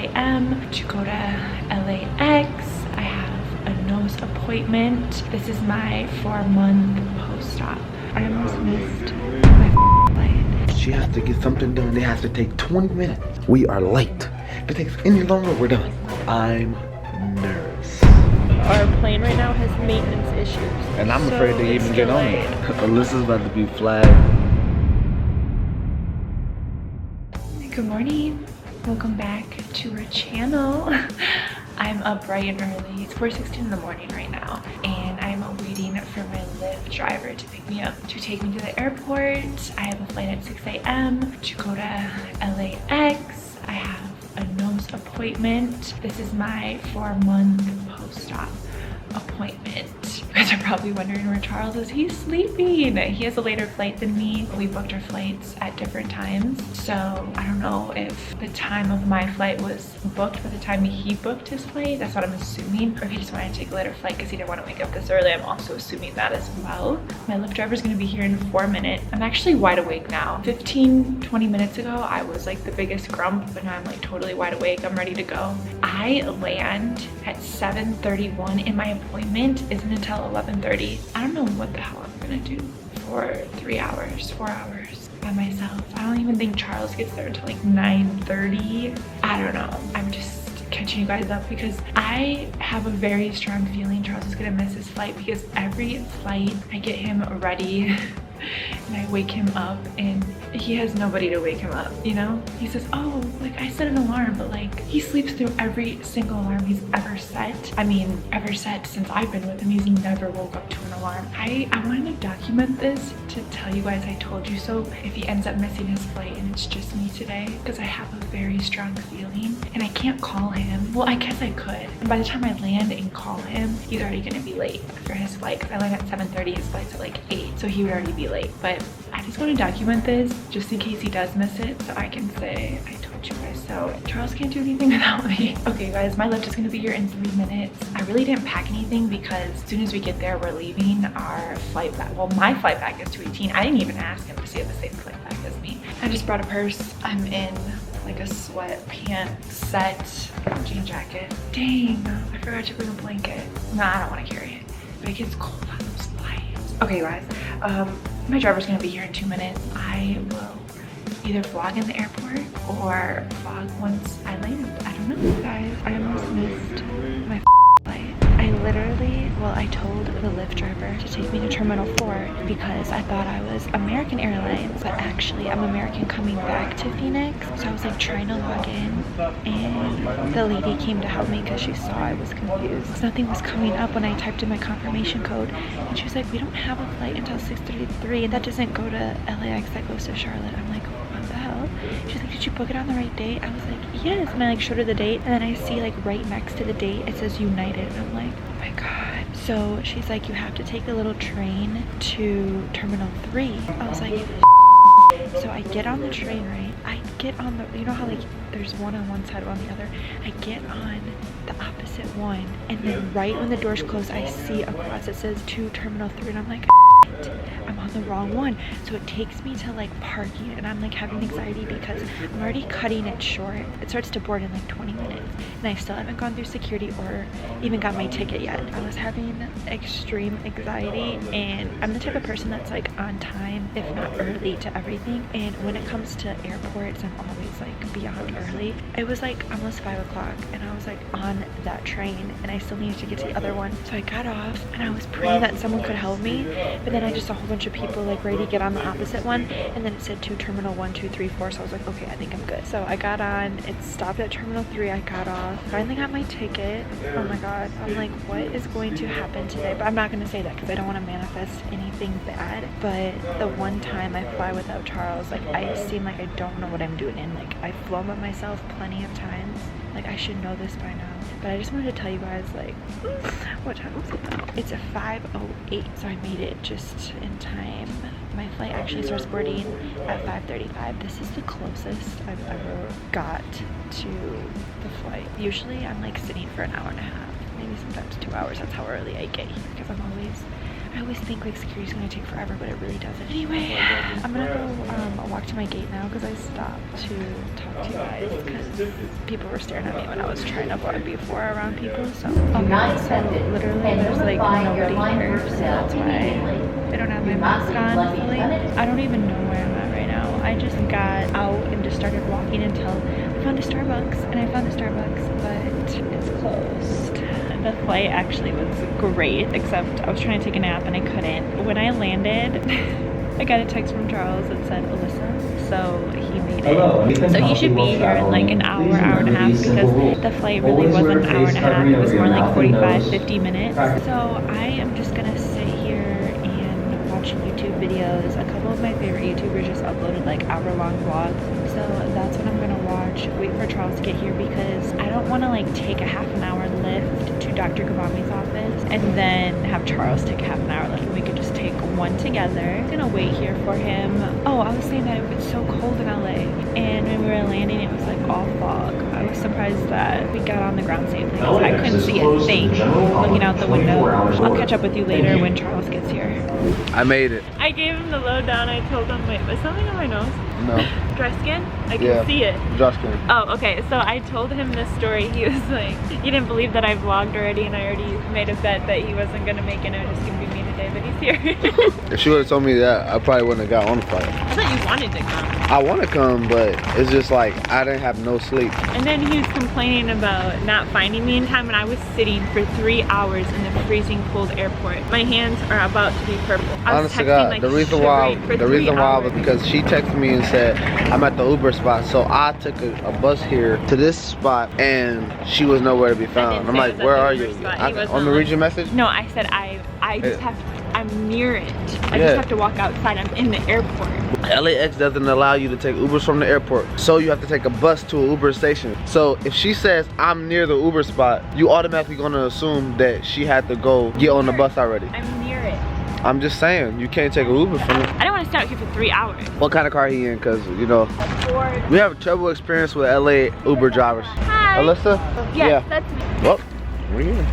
a.m. to go to LAX. I have a nose appointment. This is my 4-month post-op. I almost missed my flight. She has to get something done. It has to take 20 minutes. We are late. If it takes any longer, we're done. I'm nervous. Our plane right now has maintenance issues. And I'm afraid to even get on it. Alyssa's about to be flagged. Good morning. Welcome back to our channel. I'm up bright and early. It's 4:16 in the morning right now, and I'm waiting for my Lyft driver to pick me up to take me to the airport. I have a flight at 6 a.m. to go to LAX. I have a nose appointment. This is my 4-month post-op appointment. You guys are probably wondering where Charles is. He's sleeping. He has a later flight than me. We booked our flights at different times, so I don't know if the time of my flight was booked by the time he booked his flight. That's what I'm assuming, or if he just wanted to take a later flight because he didn't want to wake up this early. I'm also assuming that as well. My Lyft driver is going to be here in 4 minutes. I'm actually wide awake now. 15-20 minutes ago I was like the biggest grump, but now I'm like totally wide awake. I'm ready to go. I land at 7:31 and my appointment isn't until 11:30. I don't know what the hell I'm gonna do for 3 hours, 4 hours by myself. I don't even think Charles gets there until like 9:30. I don't know. I'm just catching you guys up because I have a very strong feeling Charles is gonna miss his flight, because every flight I get him ready and I wake him up and he has nobody to wake him up, you know? He says, oh, like I set an alarm, but like he sleeps through every single alarm he's ever set. I mean, ever set since I've been with him, he's never woke up to an alarm. I wanted to document this to tell you guys I told you so if he ends up missing his flight and it's just me today, because I have a very strong feeling and I can't call him. Well, I guess I could. And by the time I land and call him, he's already gonna be late for his flight, because I land at 7:30, his flight's at like 8, so he would already be late. But I just want to document this just in case he does miss it, so I can say I told you guys so. Charles can't do anything without me. Okay guys, my Lyft is going to be here in 3 minutes. I really didn't pack anything because as soon as we get there, we're leaving our flight back. Well, my flight back is 2:18. I didn't even ask him to see the same flight back as me. I just brought a purse. I'm in like a sweatpants set, jean jacket. Dang, I forgot to bring a blanket. Nah, I don't want to carry it, but it gets cold on those flights. Okay guys, my driver's gonna be here in 2 minutes. I will either vlog in the airport or vlog once I land. I don't know. Guys, I almost missed my flight. I literally, well, I told the Lyft driver to take me to Terminal 4 because I thought I was American Airlines, but actually I'm American coming back to Phoenix. So I was like trying to log in, and the lady came to help me because she saw I was confused. Nothing was coming up when I typed in my confirmation code, and she was like, we don't have a flight until 6:33, and that doesn't go to LAX, that goes to Charlotte. I'm like, what the hell? She's like, did you book it on the right date? I was like, yes. And I like showed her the date, and then I see like right next to the date it says United, and I'm like, oh my god. So she's like, you have to take the little train to Terminal 3. I was like, so I get on the train, right? I get on the, you know how like there's one on one side, one on the other? I get on the opposite one, and then right when the doors close, I see across it says to Terminal 3, and I'm like, I'm on the wrong one. So it takes me to like parking, and I'm like having anxiety because I'm already cutting it short. It starts to board in like 20 minutes and I still haven't gone through security or even got my ticket yet. I was having extreme anxiety, and I'm the type of person that's like on time, if not early, to everything. And when it comes to airports, I'm always like beyond early. It was like almost 5 o'clock and I was like on that train, and I still needed to get to the other one. So I got off and I was praying that someone could help me, but then I just saw a whole bunch of people like ready to get on the opposite one, and then it said to Terminal 1, 2, 3, 4. So I was like, okay, I think I'm good. So I got on, it stopped at Terminal 3, I got off, finally got my ticket. Oh my god, I'm like, what is going to happen today? But I'm not going to say that because I don't want to manifest anything bad. But the one time I fly without Charles, like I seem like I don't know what I'm doing, and like I've flown by myself plenty of times. Like I should know this by now. But I just wanted to tell you guys, like, what time is it now? It's a 5:08, so I made it just in time. My flight actually starts boarding at 5:35. This is the closest I've ever got to the flight. Usually I'm like sitting for an hour and a half, maybe sometimes 2 hours. That's how early I get here, because I always think like security's gonna take forever, but it really doesn't. Anyway, I'm gonna go walk to my gate now because I stopped to talk to you guys because people were staring at me when I was trying to vlog before around people. So okay, so literally there's like nobody here, so that's why I don't have my mask on fully. I don't even know where I'm at right now. I just got out and just started walking until I found a Starbucks, and I found a Starbucks, but it's closed. The flight actually was great, except I was trying to take a nap and I couldn't. When I landed, I got a text from Charles that said Alyssa, so he made it. So he should be here in like an hour, hour and a half, because the flight really wasn't an hour and a half, it was more like 45, 50 minutes. So I am just gonna sit here and watch YouTube videos. A couple of my favorite YouTubers just uploaded like hour-long vlogs, so that's what I'm gonna watch. Wait for Charles to get here because I don't want to like take a half an hour lift to Dr. Gabami's office and then have Charles take a half an hour lift, and we could just take one together. I'm gonna wait here for him. Oh, I was saying that it was so cold in LA, and when we were landing it was like all fog. I was surprised that we got on the ground safely because I couldn't see a thing looking out the window. I'll catch up with you later when Charles gets here. I made it. I gave him the lowdown. I told him, wait, was something on my nose? No. Dry skin? I can see it. Dry skin. Oh, okay. So I told him this story. He was like, he didn't believe that I vlogged already, and I already made a bet that he wasn't gonna make it. And it was just gonna be me today, but he's here. If she would have told me that, I probably wouldn't have got on the flight. I thought you wanted to come. I want to come, but it's just like I didn't have no sleep. And then he was complaining about not finding me in time, and I was sitting for 3 hours in the freezing cold airport. My hands are about to be purple. I was Honest to texting, God, like, the reason why hours. was because she texted me and said I'm at the Uber spot, so I took a bus here to this spot, and she was nowhere to be found. I'm like, where are you? On the region message? No, I said I just have to, I'm near it. I just have to walk outside. I'm in the airport. LAX doesn't allow you to take Ubers from the airport, so you have to take a bus to an Uber station. So if she says I'm near the Uber spot, you automatically gonna assume that she had to go get on the bus already. I'm near it. I'm just saying, you can't take an Uber from it. I don't want to stay out here for 3 hours. What kind of car he in? Cause you know, we have a trouble experience with LA Uber drivers. Hi. Alyssa? Yes, that's me. Well, we're here.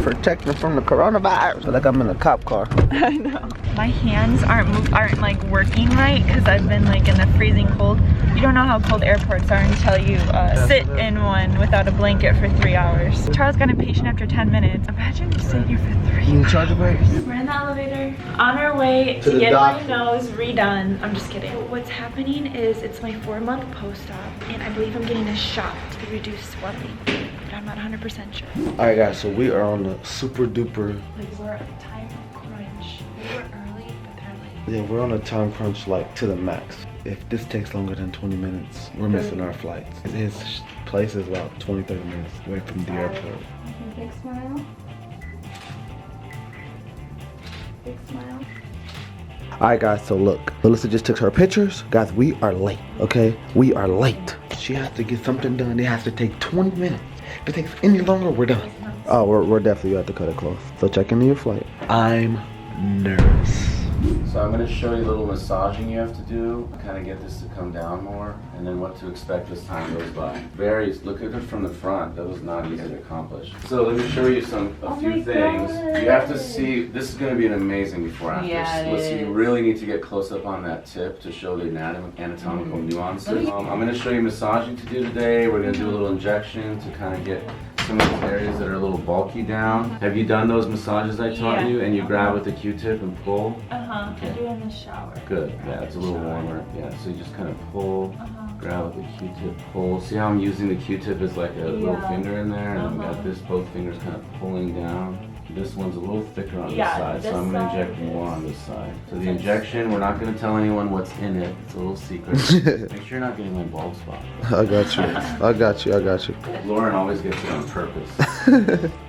Protecting from the coronavirus. I feel like I'm in a cop car. I know. My hands aren't like working right because I've been like in the freezing cold. You don't know how cold airports are until you sit in one without a blanket for 3 hours. Charles got impatient after 10 minutes. Imagine just sitting here for 3 You in charge of it? We're in the elevator on our way to get my nose redone. I'm just kidding. What's happening is it's my 4-month post-op, and I believe I'm getting a shot to reduce swelling. But I'm not 100% sure. Alright guys, so we are on the super duper. Like we're at time crunch. We were early, but they're late. Yeah, we're on a time crunch like to the max. If this takes longer than 20 minutes, we're missing our flights. His place is about 20-30 minutes away from the airport. Big smile. Big smile. Alright guys, so look, Alyssa just took her pictures. Guys, we are late, okay? We are late. She has to get something done. It has to take 20 minutes. If it takes any longer, we're done. Oh, we're definitely have to cut it close. So check into your flight. I'm nervous. So I'm going to show you a little massaging you have to do, kind of get this to come down more, and then what to expect as time goes by. Look at it from the front. That was not easy to accomplish. So let me show you a few things. You have to see, this is going to be an amazing before after. Yeah, So you really need to get close up on that tip to show the anatomical nuances. I'm going to show you massaging to do today. We're going to do a little injection to kind of get some of the areas that are a little bulky down. Have you done those massages I taught you, and you grab with the Q-tip and pull? Okay. I do in the shower. Good, yeah, it's a little warmer. Yeah, so you just kind of pull, grab with the Q-tip, pull. See how I'm using the Q-tip as like a little finger in there, and I've got this, both fingers kind of pulling down. This one's a little thicker on this side, so I'm going to inject more on this side. So the injection, we're not going to tell anyone what's in it. It's a little secret. Make sure you're not getting my bald spot. I got you. I got you. I got you. Lauren always gets it on purpose.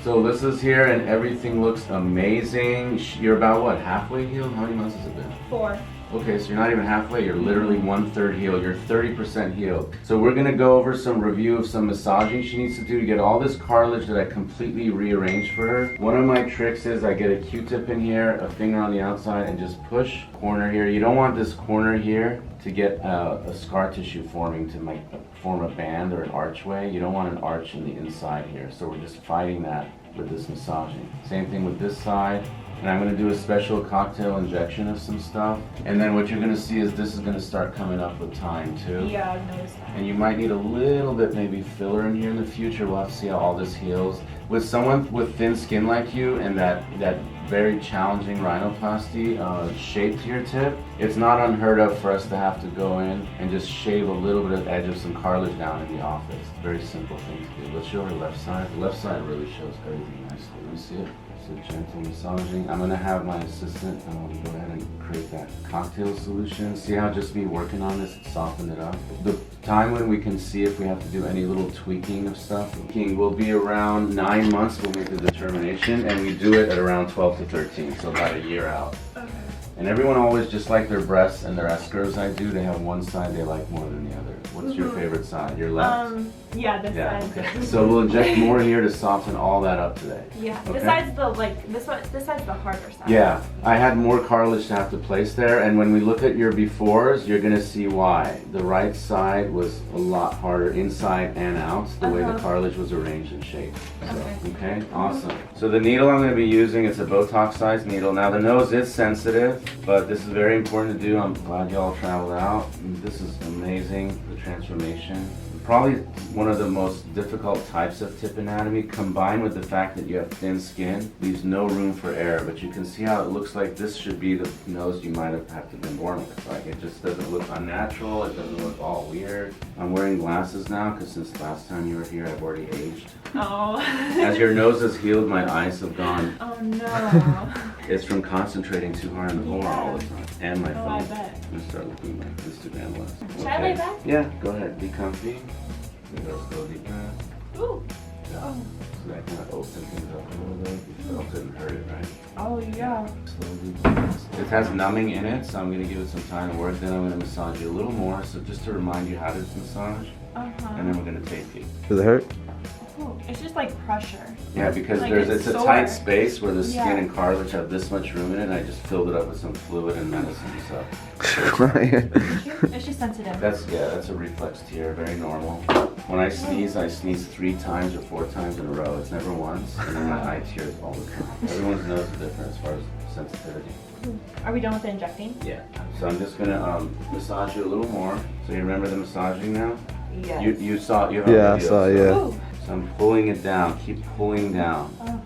So this is here, and everything looks amazing. You're about, what, halfway healed? How many months has it been? 4. Okay, so you're not even halfway, you're literally 1/3 healed, you're 30% healed. So we're gonna go over some review of some massaging she needs to do to get all this cartilage that I completely rearranged for her. One of my tricks is I get a Q-tip in here, a finger on the outside, and just push corner here. You don't want this corner here to get a scar tissue forming to form a band or an archway. You don't want an arch in the inside here. So we're just fighting that with this massaging. Same thing with this side. And I'm gonna do a special cocktail injection of some stuff. And then what you're gonna see is this is gonna start coming up with time too. Yeah, I've noticed that. And you might need a little bit maybe filler in here in the future. We'll have to see how all this heals. With someone with thin skin like you and that very challenging rhinoplasty shape to your tip, it's not unheard of for us to have to go in and just shave a little bit of the edge of some cartilage down in the office. Very simple thing to do. Let's show her left side. The left side really shows everything nicely. Let me see it. It's a gentle massaging. I'm gonna have my assistant go ahead and create that cocktail solution. See how just me working on this softened it up? The time when we can see if we have to do any little tweaking of stuff will be around 9 months. We'll make the determination, and we do it at around 12 to 13, so about a year out. Okay. And everyone always, just like their breasts and their S curves I do, they have one side they like more than the other. What's your favorite side? Your left? Yeah, this side. Okay. So we'll inject more here to soften all that up today. Yeah, Okay. this side's the this side's the harder side. Yeah, I had more cartilage to have to place there, and when we look at your befores, you're gonna see why. The right side was a lot harder inside and out, the way the cartilage was arranged and shaped. So, okay, awesome. So the needle I'm gonna be using, it's a Botox sized needle. Now the nose is sensitive, but this is very important to do. I'm glad y'all traveled out. This is amazing, the transformation. Probably one of the most difficult types of tip anatomy, combined with the fact that you have thin skin, leaves no room for error. But you can see how it looks like this should be the nose you might have had to been born with. Like, it just doesn't look unnatural, it doesn't look all weird. I'm wearing glasses now because since last time you were here I've already aged. Oh. As your nose has healed, my eyes have gone. Oh no. It's from concentrating too hard on the camera all the time. And my phone. I bet. I'm gonna start looking at my Instagram less. Should I lay back? Yeah, go ahead. Be comfy. Maybe I'll slow deep breath. Ooh. Yeah. Oh. So that kind of open things up a little bit. You felt it and heard it, right? Oh yeah. Slowly. It has numbing in it, so I'm gonna give it some time to work. Then I'm gonna massage you a little more. So just to remind you how to massage. And then we're gonna tape you. Does it hurt? Ooh, it's just like pressure. Yeah, because Like it's a sore. tight space where the skin Yeah. and cartilage have this much room in it, and I just filled it up with some fluid and medicine. So It's just sensitive. that's a reflex tear, very normal. When I sneeze 3 times or 4 times in a row. It's never once, and then my eye tears all the time. Everyone's nose is different as far as sensitivity. Are we done with the injecting? Yeah. So I'm just gonna massage you a little more. So you remember the massaging now? Yes. You saw you have a Yeah, I video, saw, so- yeah. Ooh. So I'm pulling it down. Keep pulling down. Oh.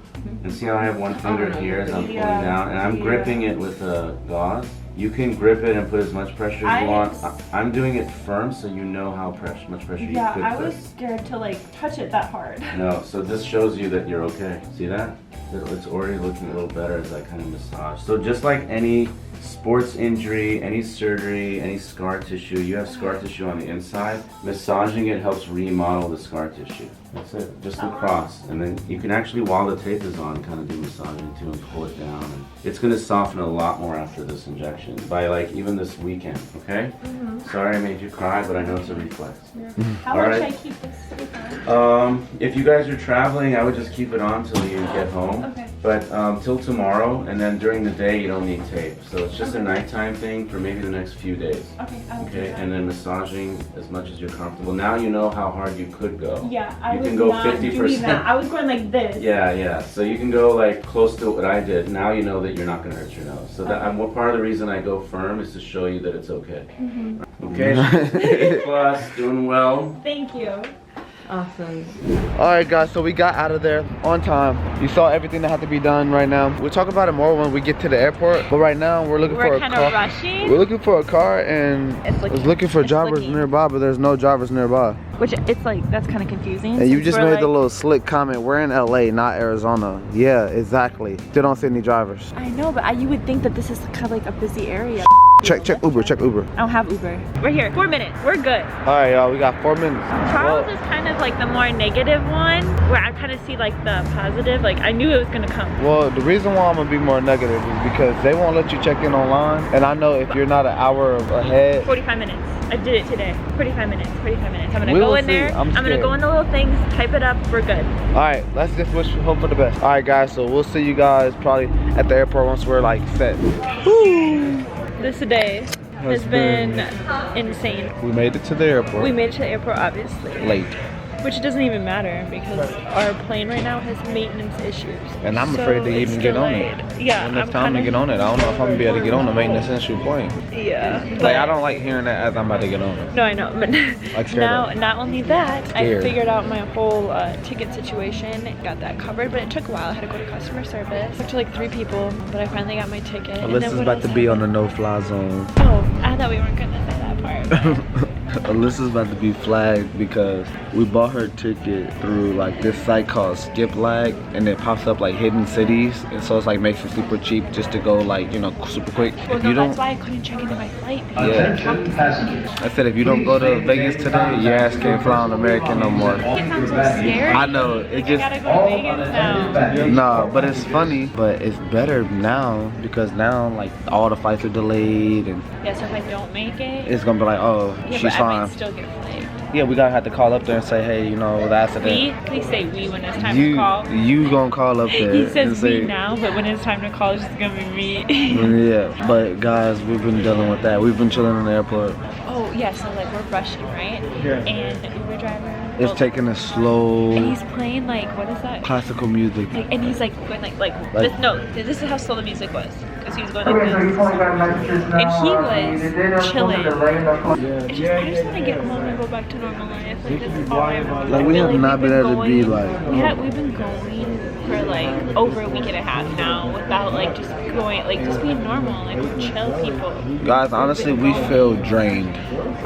And see how I have one finger here as I'm pulling Yeah. down, and I'm Yeah. gripping it with a gauze. You can grip it and put as much pressure as you want. I'm doing it firm, so you know how much pressure you could I put. was scared to like touch it that hard. No, so this shows you that you're okay. See that? It's already looking a little better as I kind of massage. So just like any sports injury, any surgery, any scar tissue, you have scar tissue on the inside. Massaging it helps remodel the scar tissue. That's it, just across. And then you can actually, while the tape is on, kind of do massaging too and pull it down. And it's gonna soften a lot more after this injection, by like even this weekend, okay? Sorry I made you cry, but I know it's a reflex. How long should I keep this on? If you guys are traveling, I would just keep it on till you get home. Okay. But till tomorrow, and then during the day you don't need tape. So it's just a nighttime thing for maybe the next few days. Okay, I'll do Okay, that. and then massaging as much as you're comfortable. Now you know how hard you could go. Yeah, I You was can go not 50%. doing that. I was going like this. Yeah. So you can go like close to what I did. Now you know that you're not gonna hurt your nose. So that I'm part of the reason I go firm is to show you that it's okay. Okay, A+, doing well. Thank you. Awesome. All right, guys, so we got out of there on time. You saw everything that had to be done right now. We'll talk about it more when we get to the airport, but right now we're looking for a car. We're kind of rushing. We're looking for a car, and It's looking for drivers looking. nearby, but there's no drivers nearby. Which it's like, that's kind of confusing. And you since just we're made like, the little slick comment, we're in LA, not Arizona. Yeah, exactly. They don't see any drivers. I know, but you would think that this is kind of like a busy area. Check Uber, check Uber. I don't have Uber. We're here. 4 minutes. We're good. All right, y'all, we got 4 minutes. Charles Well, is kind of like the more negative one, where I kind of see like the positive. Like I knew it was gonna come. well, the reason why I'm gonna be more negative is because they won't let you check in online, and I know if you're not an hour ahead. 45 minutes. I did it today. 45 minutes. 45 minutes. I'm gonna We go will in see. there. I'm I'm gonna scared. go in the little things, type it up. We're good. All right, let's just hope for the best. All right, guys, so we'll see you guys probably at the airport once we're like set. This day has been insane. We made it to the airport. We made it to the airport, obviously. Late. Which doesn't even matter because our plane right now has maintenance issues. And I'm afraid to even get on it. Yeah, when it's time to get on it, I don't know if I'm gonna be able to get on the maintenance issue plane. Yeah. Like I don't like hearing that as I'm about to get on it. No, I know, but Like now, not only that, I Scared. figured out my whole ticket situation, got that covered, but it took a while. I had to go to customer service. Talked to like 3 people, but I finally got my ticket. And then Alyssa's what about else to be on the happened? no-fly zone. Oh, I thought we weren't gonna say that part. Alyssa's about to be flagged because we bought her ticket through like this site called Skip Lag, and it pops up like hidden cities, and so it's like makes it super cheap just to go like, you know, super quick. Well, If no, you don't, that's why I couldn't check into my flight. Because yeah. I said if you don't go to Vegas today, your ass can't fly on American no more. It sounds so scary. I know, it Like, just I gotta go to Vegas now. no, but it's funny, but it's better now because now like all the flights are delayed and Yeah, so if I don't make it, it's gonna be like, oh, yeah, she's but I fine. might still get flagged. Yeah, we gotta have to call up there and say, hey, you know, the accident. Please say we when it's time to You call. you gonna call up there He and says say, me now, but when it's time to call, it's just gonna be me. yeah. But guys, we've been dealing with that. We've been chilling in the airport. Oh yeah, so like we're rushing, right? Yeah. And the Uber driver. It's taking us slow. And he's playing like, what is that? Classical music. Like, and he's like going Like- this, no, this is how slow the music was, because he was going like this. And he was chilling. Yeah. It's just, I just want to get home and go back to normal life. Like that's all I want. Like we have Really, not we've been able to be going- like. we've been going for like over a week and a half now without like just going, like just being normal, like we're chill people. Guys, honestly, we feel drained.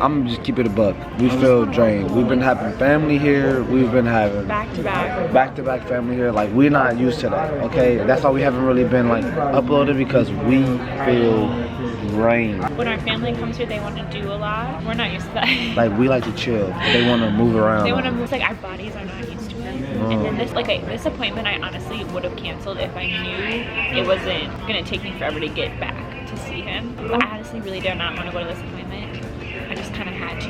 I'm just keep it a buck. We feel drained. We've been having family here. We've been having Back to back. back-to-back family here. Like we're not used to that. Okay, that's why we haven't really been like uploaded because we feel drained. When our family comes here, they want to do a lot. We're not used to that. Like we like to chill. They want to move around. They want to move, like our bodies are not used to it. And then this, like this appointment, I honestly would have canceled if I knew it wasn't gonna take me forever to get back to see him. But I honestly really did not want to go to this appointment. I just kind of had to.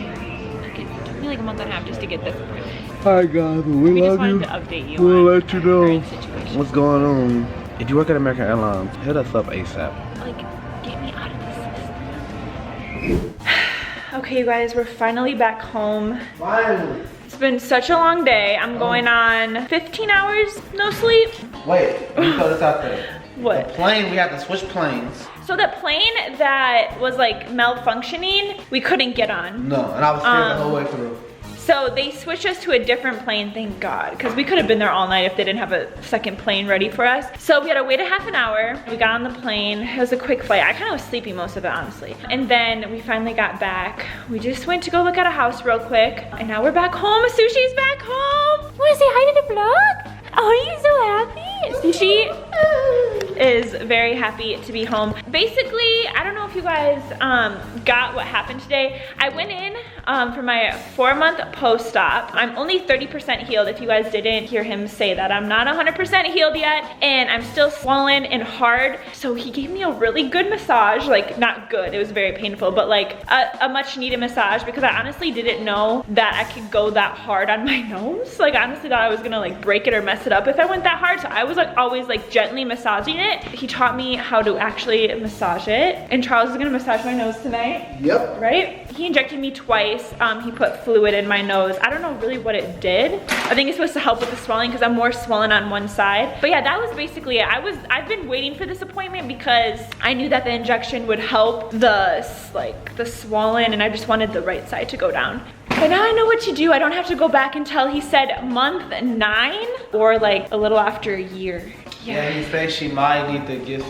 Like, it took me like a month and a half just to get this appointment. Hi guys, we We just love wanted you. to update you. We'll on let you our know current situation. what's going on. If you work at American Airlines, hit us up ASAP. Like, get me out of this system. Okay, you guys, we're finally back home. Finally. It's been such a long day. I'm going on 15 hours no sleep. Wait, let me throw this out there. What? The plane, we had to switch planes. So the plane that was like malfunctioning, we couldn't get on. No, and I was scared the whole way through. So they switched us to a different plane, thank God, because we could have been there all night if they didn't have a second plane ready for us. So we had to wait a half an hour. We got on the plane. It was a quick flight. I kind of was sleepy most of it, honestly. And then we finally got back. We just went to go look at a house real quick. And now we're back home. Sushi's back home. Want to say hi to the vlog? Oh, are you so happy? Sushi is very happy to be home. Basically, I don't know if you guys got what happened today. I went in for my 4-month post-op. I'm only 30% healed, if you guys didn't hear him say that. I'm not 100% healed yet, and I'm still swollen and hard. So he gave me a really good massage, like not good, it was very painful, but like a much needed massage, because I honestly didn't know that I could go that hard on my nose. Like I honestly thought I was gonna like break it or mess it up if I went that hard. So I was like always like gently massaging it. He taught me how to actually massage it, and Charles is gonna massage my nose tonight. Yep. Right? He injected me twice. He put fluid in my nose. I don't know really what it did. I think it's supposed to help with the swelling because I'm more swollen on one side. But yeah, that was basically it. I've been waiting for this appointment because I knew that the injection would help the swollen, and I just wanted the right side to go down. But now I know what to do. I don't have to go back until he said month 9 or like a little after a year. Yeah, he said she might need to get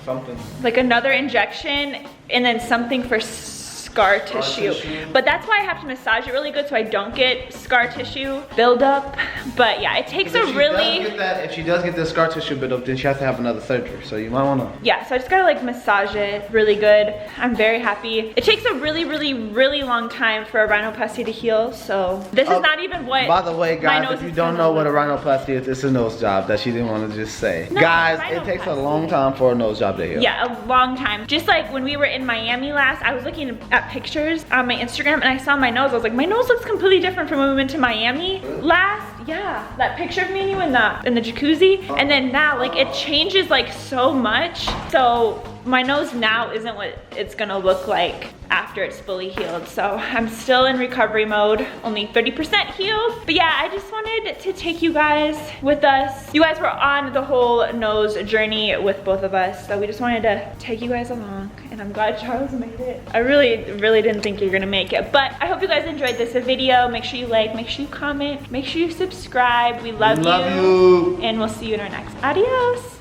something. Like another injection and then something for scar tissue. But that's why I have to massage it really good so I don't get scar tissue buildup. But yeah, it takes a really... If she does get the scar tissue buildup, then she has to have another surgery. So you might wanna... Yeah, so I just gotta like massage it really good. I'm very happy. It takes a really, really, really long time for a rhinoplasty to heal. So this is not even what... By the way, my guys, nose if you is don't gonna know what a look like. rhinoplasty is, it's a nose job that she didn't want to just say. No, Guys, it takes a rhinoplasty. long time for a nose job to heal. Yeah, a long time. Just like when we were in Miami last, I was looking at pictures on my Instagram and I saw my nose. I was like, my nose looks completely different from when we went to Miami last. Yeah, that picture of me and you in the jacuzzi. And then now, like, it changes like so much. So my nose now isn't what it's gonna look like after it's fully healed. So I'm still in recovery mode, only 30% healed. But yeah, I just wanted to take you guys with us. You guys were on the whole nose journey with both of us. So we just wanted to take you guys along, and I'm glad Charles made it. I really didn't think you were gonna make it, but I hope you guys enjoyed this video. Make sure you like, make sure you comment, make sure you subscribe. We love you. And we'll see you in our next. Adios.